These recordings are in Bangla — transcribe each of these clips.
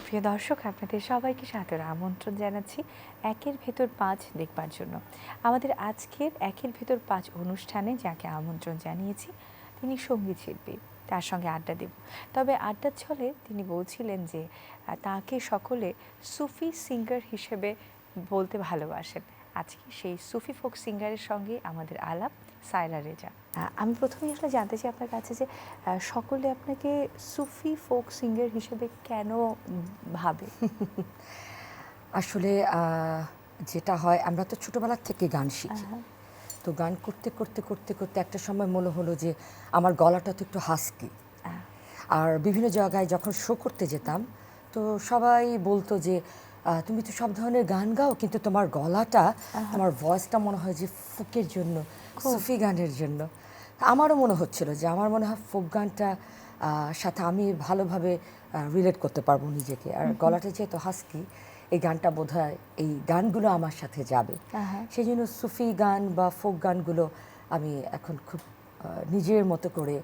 প্রিয় দর্শক, আপনাদের সবাইকে সাদর আমন্ত্রণ জানাচ্ছি একের ভেতর পাঁচ দেখবার জন্য। আমাদের আজকের একের ভেতর পাঁচ অনুষ্ঠানে যাকে আমন্ত্রণ জানিয়েছি তিনি সঙ্গীত শিল্পী, তার সঙ্গে আড্ডা দেব। তবে আড্ডার ছলে তিনি বলছিলেন যে তাকে সকলে সুফি সিঙ্গার হিসেবে বলতে ভালোবাসেন। আজকে সেই সুফি ফোক সিঙ্গারের সঙ্গে আমাদের আলাপ সায়রা রেজা। আমি প্রথমেই আসলে জানতে চাই আপনার কাছে যে সকলে আপনাকে সুফি ফোক সিঙ্গার হিসেবে কেন ভাবে? আসলে যেটা হয়, আমরা তো ছোটোবেলার থেকে গান শিখি। তো গান করতে করতে করতে করতে একটা সময় মনে হলো যে আমার গলাটা তো একটু হাস্কি। আর বিভিন্ন জায়গায় যখন শো করতে যেতাম, তো সবাই বলতো যে তুমি তো সব ধরনের গান গাও, কিন্তু তোমার গলাটা, তোমার ভয়েসটা মনে হয় যে ফোকের জন্য, সুফি গানের জন্য। আমারও মনে হচ্ছিল যে আমার মনে হয় ফোক গানটা সাথে আমি ভালোভাবে রিলেট করতে পারবো নিজেকে। আর গলাটা যেহেতু হাস্কি, এই গানটা বোধহয়, এই গানগুলো আমার সাথে যাবে। সেই জন্য সুফি গান বা ফোক গানগুলো আমি এখন খুব নিজের মতো করে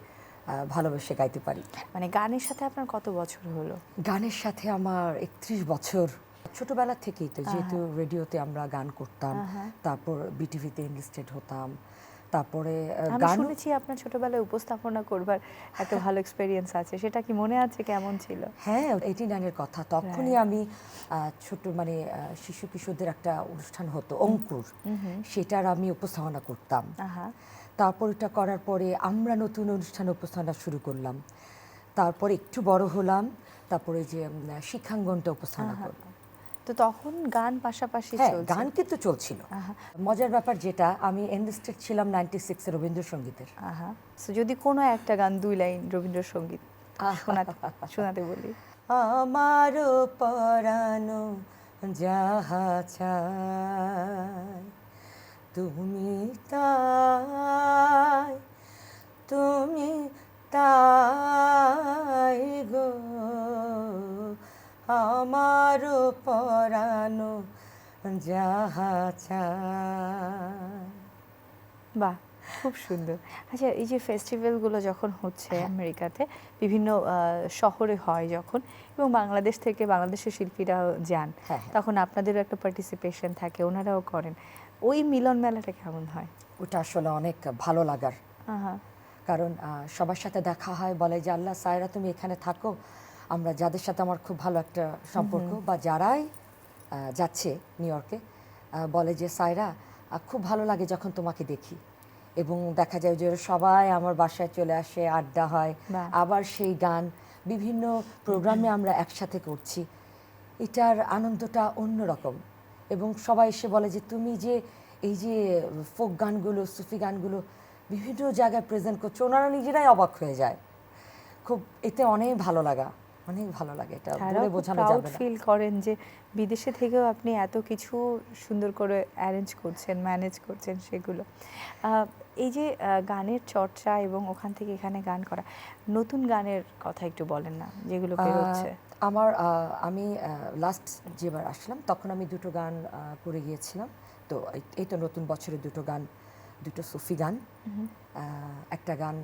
ভালোবেসে গাইতে পারি। মানে গানের সাথে আপনার কত বছর হলো? গানের সাথে আমার 31 বছর। ছোটবেলা থেকেই তো, যেহেতু রেডিওতে আমরা গান করতাম, তারপর বিটিভিতে এনলিস্টেড হতাম, তারপরে আমি শুনেছি আপনার ছোটবেলায় উপস্থাপনা করবার একটা ভালো এক্সপেরিয়েন্স আছে, সেটা কি মনে আছে কেমন ছিল? হ্যাঁ, 89-এর কথা। তখনই আমি ছোট মানে শিশু কিশোরদের একটা অনুষ্ঠান হতো অঙ্কুর, সেটার আমি উপস্থাপনা করতাম। তারপর এটা করার পরে আমরা নতুন অনুষ্ঠান উপস্থাপনা শুরু করলাম। তারপর একটু বড় হলাম, তারপরে যে শিক্ষাঙ্গনটা উপস্থাপনা করলাম। তো তখন গান পাশাপাশি হ্যাঁ, চলছে? গান কিন্তু ছিল। মজার ব্যাপার যেটা, আমি এনলিস্টেড ছিলাম 96-এ রবীন্দ্রসঙ্গীতের। সো যদি কোনো একটা গান 2 লাইন রবীন্দ্রসঙ্গীত শোনাতে বলি। আমারও পরানো যাহা চায়, তুমি তাই, তুমি তাই গো, আমারও পরানো যাহা চায়। বাহ, খুব সুন্দর। আচ্ছা, এই যে ফেস্টিভ্যালগুলো যখন হচ্ছে আমেরিকাতে, বিভিন্ন শহরে হয় যখন, এবং বাংলাদেশ থেকে বাংলাদেশের শিল্পীরাও যান, তখন আপনাদেরও একটা পার্টিসিপেশন থাকে, ওনারাও করেন। ওই মিলন মেলাটা কেমন হয়? ওটা আসলে অনেক ভালো লাগার, কারণ সবার সাথে দেখা হয়, বলে যে আল্লাহ, সায়রা তুমি এখানে থাকো, আমরা যাদের সাথে আমার খুব ভালো একটা সম্পর্ক, বা যারাই যাচ্ছে নিউ ইয়র্কে, বলে যে সায়রা খুব ভালো লাগে যখন তোমাকে দেখি। এবং দেখা যায় যে সবাই আমার বাসায় চলে আসে, আড্ডা হয়, আবার সেই গান বিভিন্ন প্রোগ্রামে আমরা একসাথে করছি। এটার আনন্দটা অন্যরকম। এবং সবাই এসে বলে যে তুমি যে এই যে ফোক গানগুলো, সুফি গানগুলো বিভিন্ন জায়গায় প্রেজেন্ট করছো, ওনারা নিজেরাই অবাক হয়ে যায়। খুব, এতে অনেক ভালো লাগা, অনেক ভালো লাগে, এটা বলে বোঝানো যাবে না। ফিল করেন যে বিদেশে থেকেও আপনি এত কিছু সুন্দর করে অ্যারেঞ্জ করছেন, ম্যানেজ করছেন সেগুলো। এই যে গানের চর্চা এবং ওখান থেকে এখানে গান করা, নতুন গানের কথা একটু বলেন না যেগুলো বেরোচ্ছে। আমি লাস্ট যেবার আসলাম তখন আমি দুটো গান করে গিয়েছিলাম। তো এই তো নতুন বছরে দুটো গান, দুটো সুফি গান, একটা গান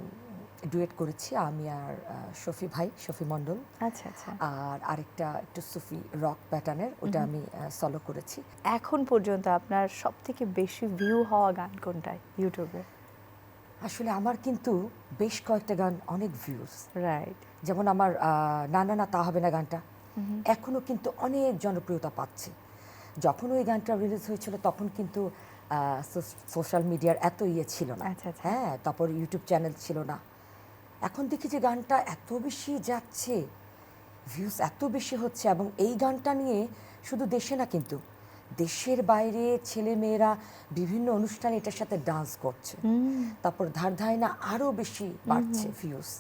ডুয়েট করেছি আমি আর শফি ভাই, শফি মণ্ডল। আচ্ছা আচ্ছা। আর আরেকটা একটু সুফি রক প্যাটার্নের, ওটা আমি সলো করেছি। এখন পর্যন্ত আপনার সবথেকে বেশি ভিউ হওয়া গান কোনটায় ইউটিউবে? আসলে আমার কিন্তু বেশ কয়েকটা গান অনেক ভিউজ। রাইট। যেমন আমার না না না তা হবে না গানটা এখনো কিন্তু অনেক জনপ্রিয়তা পাচ্ছে। যখন ওই গানটা রিলিজ হয়েছিল তখন কিন্তু সোশ্যাল মিডিয়ার এত ছিল না। হ্যাঁ, তারপর ইউটিউব চ্যানেল ছিল না। এখন দেখি যে গানটা এত বেশি যাচ্ছে, ভিউজ এত বেশি হচ্ছে, এবং এই গানটা নিয়ে শুধু দেশে না, কিন্তু দেশের বাইরে ছেলে মেয়েরা বিভিন্ন অনুষ্ঠানে এটার সাথে ডান্স করছে। তারপর ধারধায় না আরও বেশি বাড়ছে ভিউজ।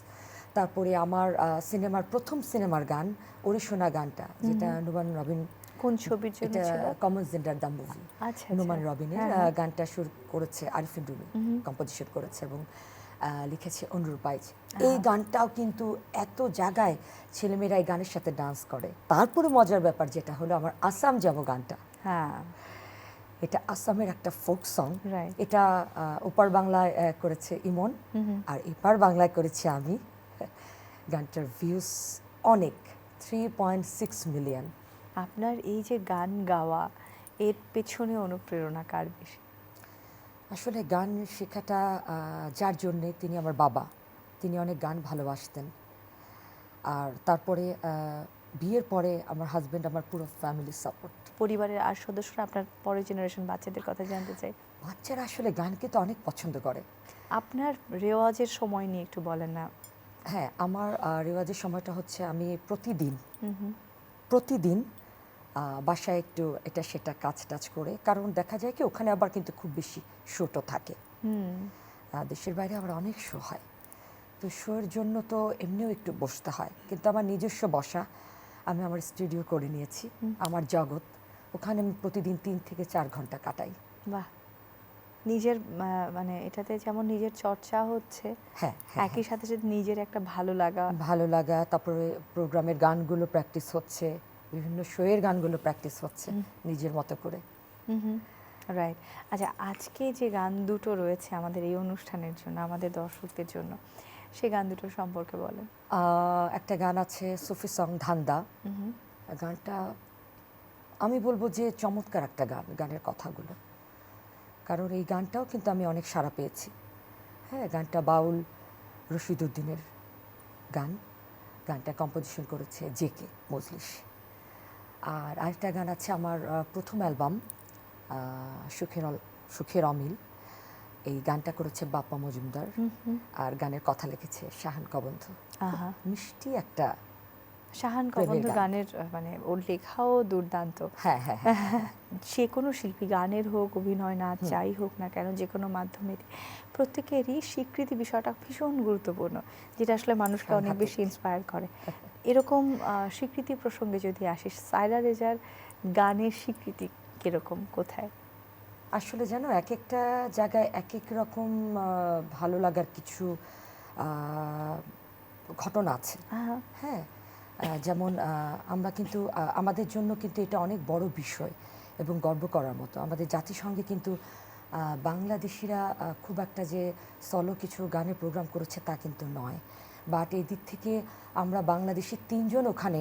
তারপরে আমার সিনেমার প্রথম সিনেমার গান ওরে সোনা গানটা, যেটা নুমান রবিন, কোন ছবির জন্য ছিল? Common gender the movie. আচ্ছা, নুমান রবিনের গানটা সুর করেছে আরিফিন রুমি, কম্পোজিশন করেছে এবং লিখেছে অনুরূপ পাইজ। এই গানটাও কিন্তু এত জায়গায় ছেলেমেয়েরা এই গানের সাথে ডান্স করে। তারপরে মজার ব্যাপার যেটা হলো, আমার আসাম যাবো গানটা, এটা আসামের একটা ফোক সং। এটা ওপার বাংলায় করেছে ইমন, আর এপার বাংলায় করেছি আমি। গানটার ভিউজ অনেক, 3.6 মিলিয়ন। আপনার এই যে গান গাওয়া, এর পেছনে অনুপ্রেরণা কার বেশি? আসলে গান শেখাটা যার জন্যে, তিনি আমার বাবা। তিনি অনেক গান ভালোবাসতেন। আর তারপরে বিয়ের পরে আমার হাজব্যান্ড আমার পুরো ফ্যামিলি সাপোর্ট। পরিবারের আর সদস্যরা, আপনার পরের জেনারেশন বাচ্চাদের কথা জানতে চাই। বাচ্চারা আসলে গানকে তো অনেক পছন্দ করে। আপনার রেওয়াজের সময় নিয়ে একটু বলেন না। হ্যাঁ, আমার রেওয়াজের সময়টা হচ্ছে আমি প্রতিদিন হুম। প্রতিদিন বাসায় একটু এটা সেটা কাজ টাজ করে, কারণ দেখা যায় কি ওখানে আবার কিন্তু খুব বেশি শোটো থাকে। দেশের বাইরে আবার অনেক শো হয়, তো শোয়ের জন্য তো এমনিও একটু বসতে হয়, কিন্তু আমার নিজস্ব বসা, আমি আমার স্টুডিও করে নিয়েছি, আমার জগৎ। ওখানে আমি প্রতিদিন 3 থেকে 4 ঘন্টা কাটাই। বাহ, নিজের মানে এটাতে যেমন নিজের চর্চা হচ্ছে, হ্যাঁ, একই সাথে সাথে নিজের একটা ভালো লাগা, তারপরে প্রোগ্রামের গানগুলো প্র্যাকটিস হচ্ছে, বিভিন্ন শোয়ের গানগুলো প্র্যাকটিস হচ্ছে নিজের মতো করে। রাইট। আচ্ছা, আজকে যে গান দুটো রয়েছে আমাদের এই অনুষ্ঠানের জন্য, আমাদের দর্শকদের জন্য, সেই গান দুটো সম্পর্কে বলেন। একটা গান আছে সুফি সং ধান্দা। গানটা আমি বলবো যে চমৎকার একটা গান, গানের কথাগুলো, কারণ এই গানটাও কিন্তু আমি অনেক সাড়া পেয়েছি। হ্যাঁ, গানটা বাউল রশিদ উদ্দিনের গান। গানটা কম্পোজিশন করেছে জেকে মজলিস। আর আরেকটা গান আছে আমার প্রথম অ্যালবাম সুখের অমিল। এই গানটা করেছে বাপ্পা মজুমদার, আর গানের কথা লিখেছে শাহান কবন্ধ। আহা, মিষ্টি একটা শাহান প্রেমের কবন্ধ গান। গানের মানে ওর লেখাও দুর্দান্ত। হ্যাঁ হ্যাঁ হ্যাঁ, যে কোনো শিল্পী, গানের হোক, অভিনয়, নাচ, যাই হোক না কেন, যে কোনো মাধ্যমে প্রত্যেকেরই স্বীকৃতি বিষয়টা ভীষণ গুরুত্বপূর্ণ, যেটা আসলে মানুষকে অনেক সাংঘাতিক। বেশি ইন্সপায়ার করে। এরকম স্বীকৃতি প্রসঙ্গে যদি আসিস, সায়রা রেজার গানের স্বীকৃতি কিরকম, কোথায়? আসলে জানো, এক একটা জায়গায় এক এক রকম ভালো লাগার কিছু ঘটনা আছে। হ্যাঁ, যেমন আমরা কিন্তু আমাদের জন্য কিন্তু এটা অনেক বড় বিষয় এবং গর্ব করার মতো। আমাদের জাতিসংঘে কিন্তু বাংলাদেশিরা খুব একটা যে সলো কিছু গানের প্রোগ্রাম করেছে তা কিন্তু নয়, বাট এই দিক থেকে আমরা বাংলাদেশি 3 জন ওখানে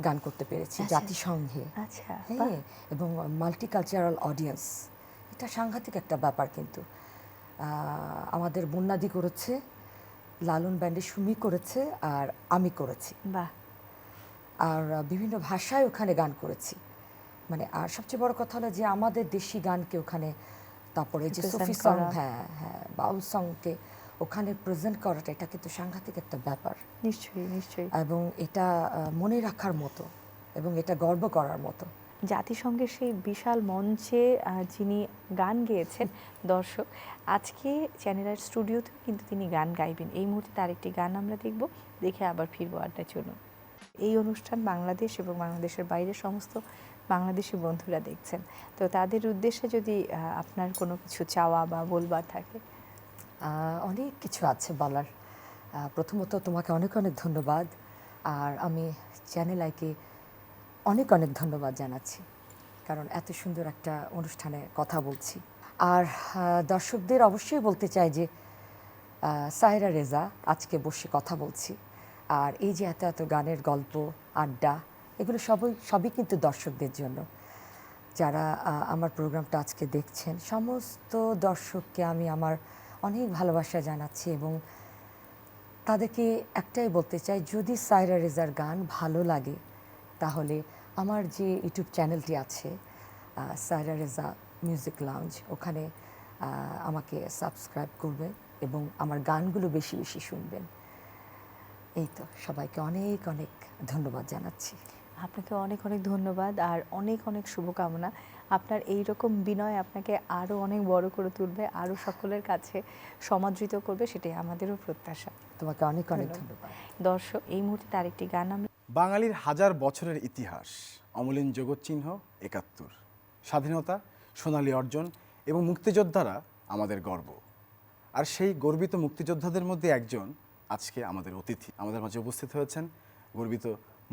গান করতে পেরেছি জাতিসংঘে। আচ্ছা, হ্যাঁ, এবং মাল্টিকালচারাল অডিয়েন্স, এটা সাংঘাতিক একটা ব্যাপার। কিন্তু আমাদের বন্যাদি করেছে, লালন ব্যান্ডে সুমি করেছে, আর আমি করেছি। বাহ। আর বিভিন্ন ভাষায় ওখানে গান করেছি। মানে আর সবচেয়ে বড় কথা হলো যে আমাদের দেশি গানকে ওখানে, তারপরে যে সুফি সং, হ্যাঁ হ্যাঁ, বাউল সংকে ওখানে প্রেজেন্ট করাটা, এটা কিন্তু সাংঘাতিক একটা ব্যাপার। নিশ্চয়ই নিশ্চয়ই। এবং এটা মনে রাখার মতো, এবং এটা গর্ব করার মতো। জাতিসংঘের সেই বিশাল মঞ্চে যিনি গান গেয়েছেন, দর্শক আজকে চ্যানেলের স্টুডিওতেও কিন্তু তিনি গান গাইবেন। এই মুহূর্তে তার একটি গান আমরা দেখব, দেখে আবার ফিরবো আড্ডার জন্য। এই অনুষ্ঠান বাংলাদেশ এবং বাংলাদেশের বাইরের সমস্ত বাংলাদেশি বন্ধুরা দেখছেন, তো তাদের উদ্দেশ্যে যদি আপনার কোনো কিছু চাওয়া বা বলবার থাকে। অনেক কিছু আছে বলার। প্রথমত তোমাকে অনেক অনেক ধন্যবাদ, আর আমি চ্যানেল আইকে অনেক অনেক ধন্যবাদ জানাচ্ছি, কারণ এত সুন্দর একটা অনুষ্ঠানে কথা বলছি। আর দর্শকদের অবশ্যই বলতে চাই যে সায়রা রেজা আজকে বসে কথা বলছি, আর এই যে এত এত গানের গল্প, আড্ডা, এগুলো সবই কিন্তু দর্শকদের জন্য। যারা আমার প্রোগ্রামটা আজকে দেখছেন, সমস্ত দর্শককে আমি আমার অনেক ভালোবাসা জানাচ্ছি, এবং তাদেরকে একটাই বলতে চাই, যদি সায়রা রেজার গান ভালো লাগে তাহলে আমার যে ইউটিউব চ্যানেলটি আছে সায়রা রেজা মিউজিক লাউঞ্জ, ওখানে আমাকে সাবস্ক্রাইব করবেন এবং আমার গানগুলো বেশি বেশি শুনবেন। এই তো, সবাইকে অনেক অনেক ধন্যবাদ জানাচ্ছি। আপনাকে অনেক অনেক ধন্যবাদ, আর অনেক অনেক শুভকামনা। আপনার এই রকম বিনয় আপনাকে আরও অনেক বড় করে তুলবে, আরও সকলের কাছে সমাদৃত করবে, সেটাই আমাদেরও প্রত্যাশা। তোমাকে অনেক অনেক ধন্যবাদ। দর্শক, এই মুহূর্তে তার একটি গান আমরা। বাঙালির হাজার বছরের ইতিহাস, অমলিন জগৎচিহ্ন ৭১, স্বাধীনতা, সোনালী অর্জন এবং মুক্তিযোদ্ধারা আমাদের গর্ব। আর সেই গর্বিত মুক্তিযোদ্ধাদের মধ্যে একজন আজকে আমাদের অতিথি। আমাদের মাঝে উপস্থিত হয়েছেন গর্বিত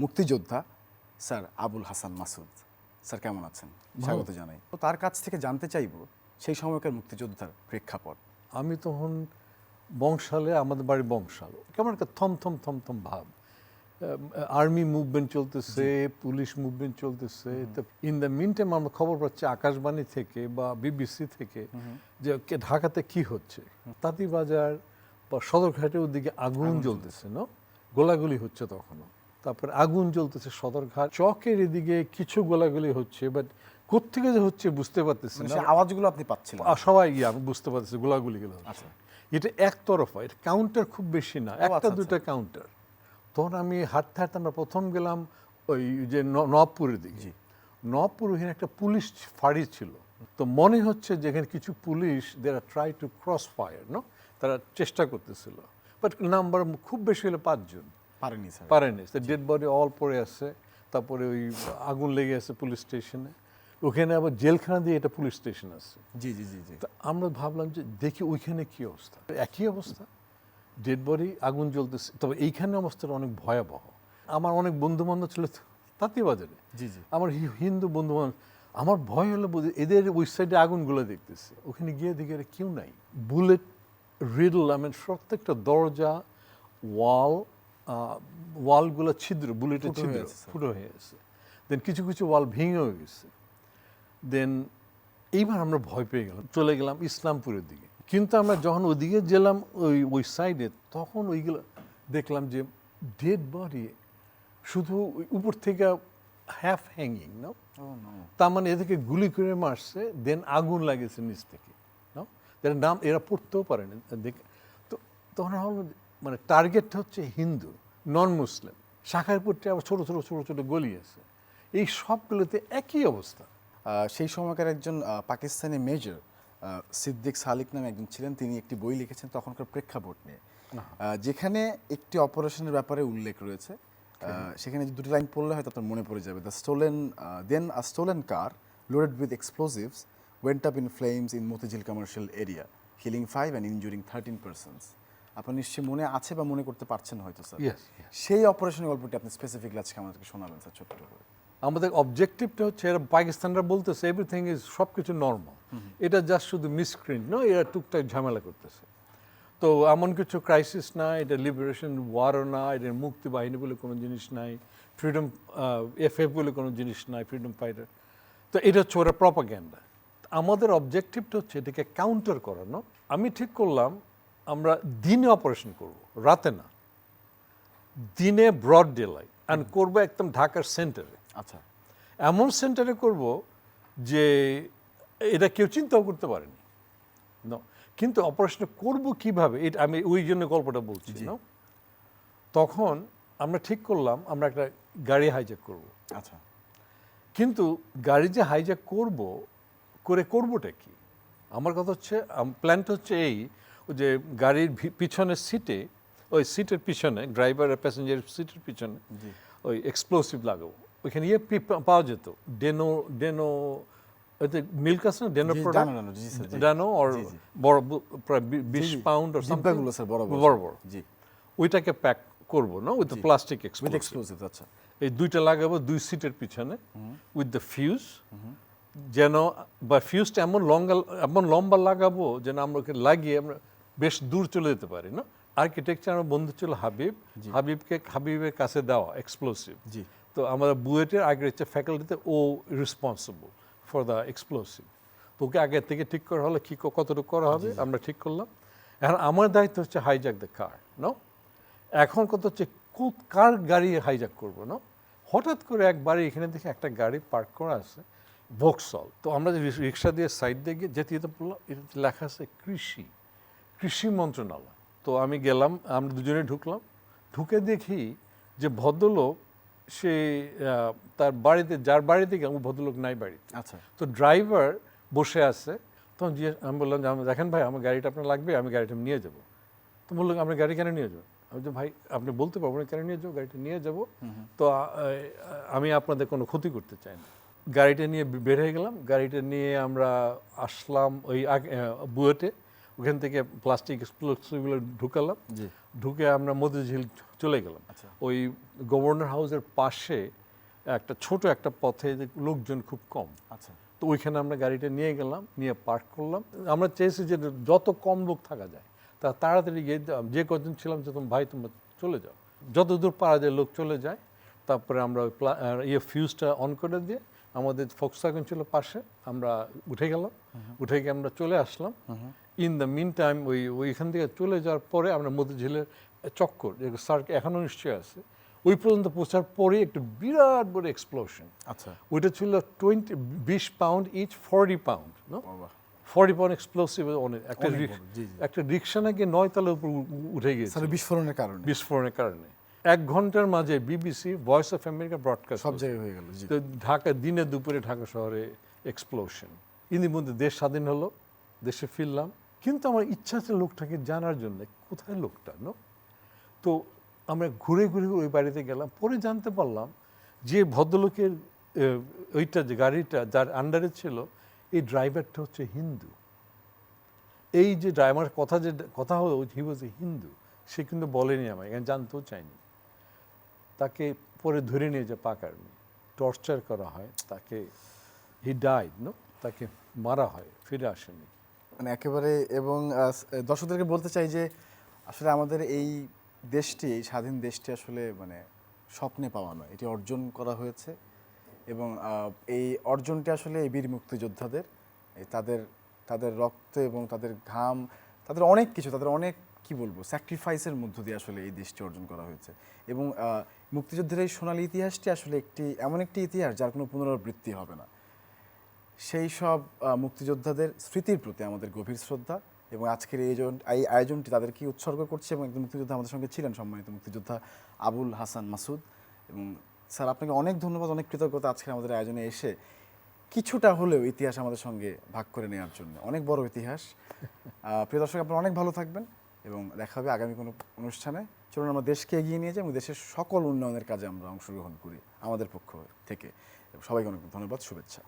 মুক্তিযোদ্ধা স্যার আবুল হাসান মাসুদ। স্যার কেমন আছেন? স্বাগত জানাই। তো তার কাছ থেকে জানতে চাইব সেই সময়কার মুক্তিযোদ্ধার প্রেক্ষাপট। আমি তখন বংশালে, আমাদের বাড়ি বংশাল, কেমন একটা থমথম থমথম ভাব, আর্মি মুভমেন্ট চলতেছে, পুলিশ মুভমেন্ট চলতেছে। তো ইন দ্য মিন টাইম আমরা খবর পাচ্ছি আকাশবাণী থেকে বা বিবিসি থেকে যে ঢাকাতে কি হচ্ছে, তাঁতিবাজার বা সদরঘাটের ওদিকে আগুন জ্বলতেছে, না গোলাগুলি হচ্ছে তখনও। তারপরে আগুন জ্বলতেছে সদরঘাট চকের এদিকে, কিছু গোলাগুলি হচ্ছে, বাট কোত্থেকে যে হচ্ছে বুঝতে পারতেছি মানে না। সেই আওয়াজগুলো আপনি পাচ্ছিলেন? সবাই আমি বুঝতে পারতেছি গোলাগুলি গেলে হচ্ছে। আচ্ছা। এটা একতরফা, এটা কাউন্টার খুব বেশি না, একটা আচ্ছা, দুটা কাউন্টার। তখন আমি হাঁটতে হাঁটতে আমরা প্রথম গেলাম ওই যে নবপুরের দিকে। নবপুর ওখানে একটা পুলিশ ফাঁড়ি ছিল, তো মনে হচ্ছে যে এখানে কিছু পুলিশ দেরা try to cross fire, no, তারা চেষ্টা করতেছিল, বাট নাম্বার খুব বেশি হলে 5 জন পারেনি স্যার? পারেনি। ডেড বডি অল পড়ে আছে। তারপরে ওই আগুন লেগে আছে পুলিশ স্টেশনে, ওখানে আবার জেলখানা দিয়ে এটা পুলিশ স্টেশন আছে। জি জি জি জি। তো আমরা ভাবলাম যে দেখি ওইখানে কি অবস্থা, একই অবস্থা, ডেড বডি, আগুন জ্বলতেছে। তবে এইখানে অবস্থাটা অনেক ভয়াবহ। আমার অনেক বন্ধু বান্ধব ছিল তাঁতিবাজারে, জি জি। আমার হিন্দু বন্ধু বান্ধব। আমার ভয় হলো এদের ওই সাইডে আগুনগুলো দেখতেছে, ওখানে গিয়ে দেখি এরা কেউ নাই। বুলেট রিডল, আমি প্রত্যেকটা দরজা, ওয়ালগুলো ছিদ্র, বুলেটের ফুটো হয়ে ছিদ্র, আছে, স্যার। ফুটো হয়ে আছে। দেন কিছু কিছু ওয়াল ভেঙেও গেছে। দেন এইবার আমরা ভয় পেয়ে গেলাম, চলে গেলাম ইসলামপুরের দিকে। কিন্তু আমরা যখন ওইদিকে গেলাম ওই সাইডে, তখন ওইগুলো দেখলাম যে ডেড বডি শুধু ওই উপর থেকে হ্যাফ হ্যাঙ্গিং, না, তার মানে এদেরকে গুলি করে মারছে, দেন আগুন লাগিয়েছে নিচ থেকে, না, এরা নাম এরা পড়তেও পারে না। তো তখন হলো মানে টার্গেটটা হচ্ছে হিন্দু, নন মুসলিম। শাখারপুরটা আবার ছোটো ছোটো ছোটো ছোটো গলি আছে, এই সবগুলোতে একই অবস্থা। সেই সময়কার একজন পাকিস্তানি মেজর সিদ্দিক সালিক নামে একজন ছিলেন, তিনি একটি বই লিখেছেন তখনকার প্রেক্ষাপট নিয়ে, যেখানে একটি অপারেশনের ব্যাপারে উল্লেখ রয়েছে। সেখানে দুটো লাইন পড়লে হয়তো আপনার মনে পড়ে যাবে। Then a stolen car loaded with explosives went up in flames in Motijheel commercial area, killing 5 and injuring 13 persons. আপনার নিশ্চয়ই মনে আছে বা মনে করতে পারছেন হয়তো স্যার। Yes, yes. সেই অপারেশনের গল্পটি আপনি স্পেসিফিকলি আজকে আমাদেরকে শোনাবেন স্যার, ছোট্ট করে। আমাদের অবজেক্টিভটা হচ্ছে, এরা পাকিস্তানরা বলতেছে এভরিথিং ইজ, সব কিছু নর্মাল, এটা জাস্ট শুধু মিসক্রিন্ট, না, এরা টুকটাক ঝামেলা করতেছে। তো এমন কিছু ক্রাইসিস না, এটা লিবারেশন ওয়ারও না, এটা মুক্তি বাহিনী বলে কোনো জিনিস নাই, ফ্রিডম এফএফ বলে কোনো জিনিস নাই, ফ্রিডম ফাইটার। তো এটা হচ্ছে ওরা প্রপাগ্যান্ডা। আমাদের অবজেক্টিভটা হচ্ছে এটাকে কাউন্টার করানো। আমি ঠিক করলাম আমরা দিনে অপারেশন করব, রাতে না, দিনে ব্রড ডে লাইট, অ্যান্ড করবো একদম ঢাকার সেন্টারে। আচ্ছা। এমন সেন্টারে করব যে এটা কেউ চিন্তাও করতে পারেনি। না, কিন্তু অপারেশনটা করব কিভাবে, এটা আমি ওই জন্য গল্পটা বলছি না। তখন আমরা ঠিক করলাম আমরা একটা গাড়ি হাইজ্যাক করব। আচ্ছা। কিন্তু গাড়ি যে হাইজ্যাক করবোটা কি, আমার কথা হচ্ছে প্ল্যানটা হচ্ছে এই, যে গাড়ির পিছনের সিটে, ওই সিটের পিছনে, ড্রাইভার আর প্যাসেঞ্জারের সিটের পিছনে ওই এক্সপ্লোসিভ লাগাবো। ওইখানে পাওয়া যেত ডেনো ওইতে মিল্ক আছে না, ডেনো প্রোডাক্ট, ডেনো আর বড় প্রায় 20 পাউন্ড আর জিব্বাগুলো স্যার বড় বড়, জি, ওইটাকে প্যাক করবো, না, উইথ প্লাস্টিক উইথ এক্সপ্লোসিভ। আচ্ছা। এই দুইটা লাগাবো 2 সিটের পিছনে উইথ দ্য ফিউজ, যেন বা ফিউজটা এমন লম্বা লাগাবো যেন আমরা ওকে লাগিয়ে আমরা বেশ দূর চলে যেতে পারি, না। আর্কিটেকচার আমার বন্ধু ছিল হাবিবের কাছে দেওয়া এক্সপ্লোসিভ। জি। তো আমাদের বুয়েটের আর্কিটেকচার ফ্যাকাল্টিতে ও রেসপন্সিবল ফর দ্য এক্সপ্লোসিভ। তো ওকে আগে থেকে ঠিক করা হলো কি কতটুকু করা হবে, আমরা ঠিক করলাম। এখন আমার দায়িত্ব হচ্ছে হাইজ্যাক দ্য কার, নো। এখন কথা হচ্ছে কার গাড়ি হাইজ্যাক করবো, না। হঠাৎ করে একবারে এখানে দেখে একটা গাড়ি পার্ক করা আছে, ভোক্সল। তো আমরা যে রিক্সা দিয়ে সাইড দিয়ে গিয়ে যেতে বললাম, এটা লেখা আছে কৃষি মন্ত্রণালয়। তো আমি গেলাম, আমরা দুজনে ঢুকলাম, ঢুকে দেখি যে ভদ্রলোক সে তার বাড়িতে, যার বাড়িতে গেলাম ভদ্রলোক নাই বাড়িতে। আচ্ছা। তো ড্রাইভার বসে আছে। তখন আমি বললাম যে দেখেন ভাই, আমার গাড়িটা আপনার লাগবে, আমি গাড়িটা নিয়ে যাবো। তো বললাম আপনার গাড়ি কেন নিয়ে যাবো? আমি যে ভাই আপনি বলতে পারবো না কেন নিয়ে যাবো, গাড়িটা নিয়ে যাবো, তো আমি আপনাদের কোনো ক্ষতি করতে চাই না। গাড়িটা নিয়ে বের হয়ে গেলাম। গাড়িটা নিয়ে আমরা আসলাম ওই বুয়েটে, ওখান থেকে প্লাস্টিক এক্সপ্লোসিভগুলো ঢুকালাম, ঢুকে আমরা মতিঝিল চলে গেলাম। ওই গভর্নর হাউসের পাশে একটা ছোট একটা পথে লোকজন খুব কম। আচ্ছা। তো ওইখানে আমরা গাড়িটা নিয়ে গেলাম, নিয়ে পার্ক করলাম। আমরা চেয়েছি যে যত কম লোক থাকা যায় তা তাড়াতাড়ি গিয়ে, যে কজন ছিলাম যে ভাই তোমরা চলে যাও, যতদূর পারা যায় লোক চলে যায়, তারপরে আমরা ওই ফিউজটা অন করে দিয়ে আমাদের ফক্সওয়াগন ছিল পাশে, আমরা উঠে গেলাম, উঠে গিয়ে আমরা চলে আসলাম। ইন দ্য মিন টাইম ওইখান থেকে চলে যাওয়ার পরে আমরা মতিঝিলের চক্কর সার্ক এখনও নিশ্চয়ই আছে, ওই পর্যন্ত পৌঁছার পরে একটু বিরাট বড় এক্সপ্লোশন। আচ্ছা, ওইটা ছিল 20 পাউন্ড ইচ, 40 পাউন্ড, নো, বাবা, 40 পাউন্ড এক্সপ্লোসিভ অনেক। অনেক বড়, জি, জি। একটা রিক্সা নাকি 9 তলার উপর উঠে গিয়েছে স্যার বিস্ফোরণের কারণে বিস্ফোরণের কারণে। 1 ঘন্টার মাঝে BBC, voice of America broadcast সব জায়গায় হয়ে গেল, জি। তো ঢাকা দিনে দুপুরে ঢাকা শহরে এক্সপ্লোশন। ইতিমধ্যে দেশ স্বাধীন হলো, দেশে ফিরলাম, কিন্তু আমার ইচ্ছা আছে লোকটাকে জানার জন্য, কোথায় লোকটা, নো। তো আমরা ঘুরে ঘুরে ওই বাড়িতে গেলাম, পরে জানতে পারলাম যে ভদ্রলোকের ওইটা যে গাড়িটা যার আন্ডারে ছিল, এই ড্রাইভারটা হচ্ছে হিন্দু। এই যে ড্রাইভার কথা হলো, হি ওয়াজ এ হিন্দু, সে কিন্তু বলেনি আমায়, এখানে জানতেও চাইনি। তাকে পরে ধরে নিয়ে যে পাক আর্মি, টর্চার করা হয় তাকে, হি ডাইড, নো, তাকে মারা হয়, ফিরে আসেনি। মানে একেবারে, এবং দর্শকদেরকে বলতে চাই যে আসলে আমাদের এই দেশটি, এই স্বাধীন দেশটি আসলে মানে স্বপ্নে পাওয়া নয়, এটি অর্জন করা হয়েছে। এবং এই অর্জনটি আসলে এই বীর মুক্তিযোদ্ধাদের, এই তাদের রক্ত এবং তাদের ঘাম, তাদের অনেক কিছু, তাদের অনেক কি বলবো স্যাক্রিফাইসের মধ্য দিয়ে আসলে এই দেশটি অর্জন করা হয়েছে। এবং মুক্তিযুদ্ধের এই সোনালী ইতিহাসটি আসলে এমন একটি ইতিহাস যার কোনো পুনরাবৃত্তি হবে না। সেই সব মুক্তিযোদ্ধাদের স্মৃতির প্রতি আমাদের গভীর শ্রদ্ধা, এবং আজকের এই আয়োজনটি তাদেরকে উৎসর্গ করছে। এবং একজন মুক্তিযোদ্ধা আমাদের সঙ্গে ছিলেন, সম্মানিত মুক্তিযোদ্ধা আবুল হাসান মাসুদ। এবং স্যার আপনাকে অনেক ধন্যবাদ, অনেক কৃতজ্ঞতা আজকের আমাদের আয়োজনে এসে কিছুটা হলেও ইতিহাস আমাদের সঙ্গে ভাগ করে নেওয়ার জন্য। অনেক বড় ইতিহাস। প্রিয় দর্শক, আপনারা অনেক ভালো থাকবেন এবং দেখা হবে আগামী কোনো অনুষ্ঠানে। চলুন আমরা দেশকে এগিয়ে নিয়ে যাই এবং দেশের সকল উন্নয়নের কাজে আমরা অংশগ্রহণ করি আমাদের পক্ষ থেকে। সবাইকে অনেক ধন্যবাদ, শুভেচ্ছা।